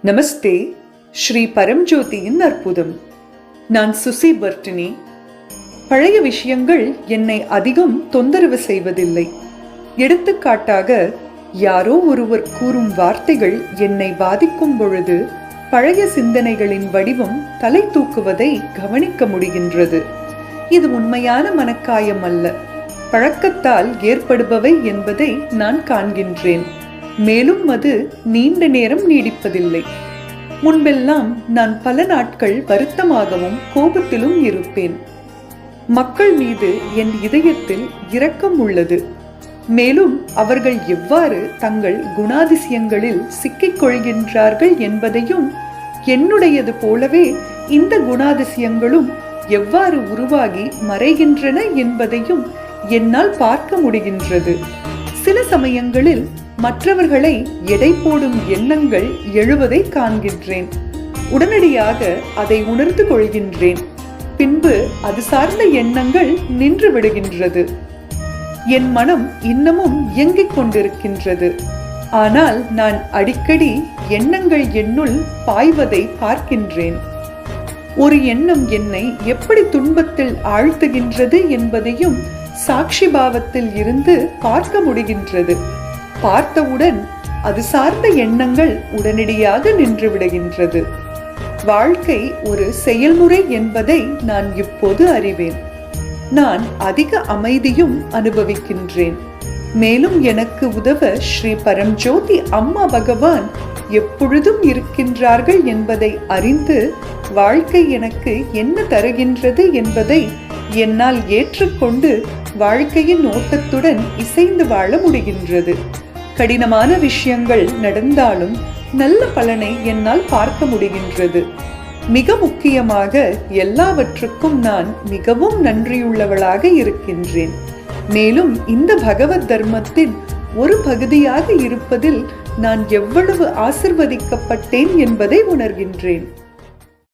நமஸ்தே. ஸ்ரீ பரம்ஜோதியின் அற்புதம். நான் சுசி பர்டினி. பழைய விஷயங்கள் என்னை அதிகம் தொந்தரவு செய்வதில்லை. எடுத்துக்காட்டாக, யாரோ ஒருவர் கூறும் வார்த்தைகள் என்னை பாதிக்கும் பொழுது பழைய சிந்தனைகளின் வடிவம் தலை தூக்குவதை கவனிக்க முடிகின்றது. இது உண்மையான மனக்காயம் அல்ல, பழக்கத்தால் ஏற்படுபவை என்பதை நான் காண்கின்றேன். மேலும் அது நீண்ட நேரம் நீடிப்பதில்லை. முன்பெல்லாம் நான் பல நாட்கள் வருத்தமாகவும் கோபத்திலும் இருப்பேன். மக்கள் மீது என் இதயத்தில் இரக்கம் உள்ளது. மேலும் அவர்கள் எவ்வாறு தங்கள் குணாதிசயங்களில் சிக்கிக் கொள்கின்றார்கள் என்பதையும், என்னுடையது போலவே இந்த குணாதிசயங்களும் எவ்வாறு உருவாகி மறைகின்றன என்பதையும் என்னால் பார்க்க முடிகின்றது. சில சமயங்களில் மற்றவர்களை எடை போடும் எண்ணங்கள் எழுவதை காண்கின்றேன். உடனடியாக அதை உணர்ந்து கொள்கின்றேன். பின்பு அது சார்ந்த எண்ணங்கள் நின்று விடுகின்றது. என் மனம் இன்னமும் இயங்கிக் கொண்டிருக்கின்றது. ஆனால் நான் அடிக்கடி எண்ணங்கள் என்னுள் பாய்வதை பார்க்கின்றேன். ஒரு எண்ணம் என்னை எப்படி துன்பத்தில் ஆழ்த்துகின்றது என்பதையும் சாட்சி பாவத்தில் இருந்து பார்க்க முடிகின்றது. பார்த்தவுடன் அது சார்ந்த எண்ணங்கள் உடனடியாக நின்று விடுகின்றது. வாழ்க்கை ஒரு செயல்முறை என்பதை நான் இப்போது அறிவேன். நான் அதிக அமைதியும் அனுபவிக்கின்றேன். மேலும் எனக்கு உதவ ஸ்ரீ பரம்ஜோதி அம்மா பகவான் எப்பொழுதும் இருக்கின்றார்கள் என்பதை அறிந்து, வாழ்க்கை எனக்கு என்ன தருகின்றது என்பதை என்னால் ஏற்றுக்கொண்டு வாழ்க்கையின் ஓட்டத்துடன் இசைந்து வாழ முடிகின்றது. கடினமான விஷயங்கள் நடந்தாலும் நல்ல பலனை என்னால் பார்க்க முடிகின்றது. மிக முக்கியமாக, எல்லாவற்றுக்கும் நான் மிகவும் நன்றியுள்ளவளாக இருக்கின்றேன். மேலும் இந்த பகவத் தர்மத்தின் ஒரு பகுதியாக இருப்பதில் நான் எவ்வளவு ஆசிர்வதிக்கப்பட்டேன் என்பதை உணர்கின்றேன்.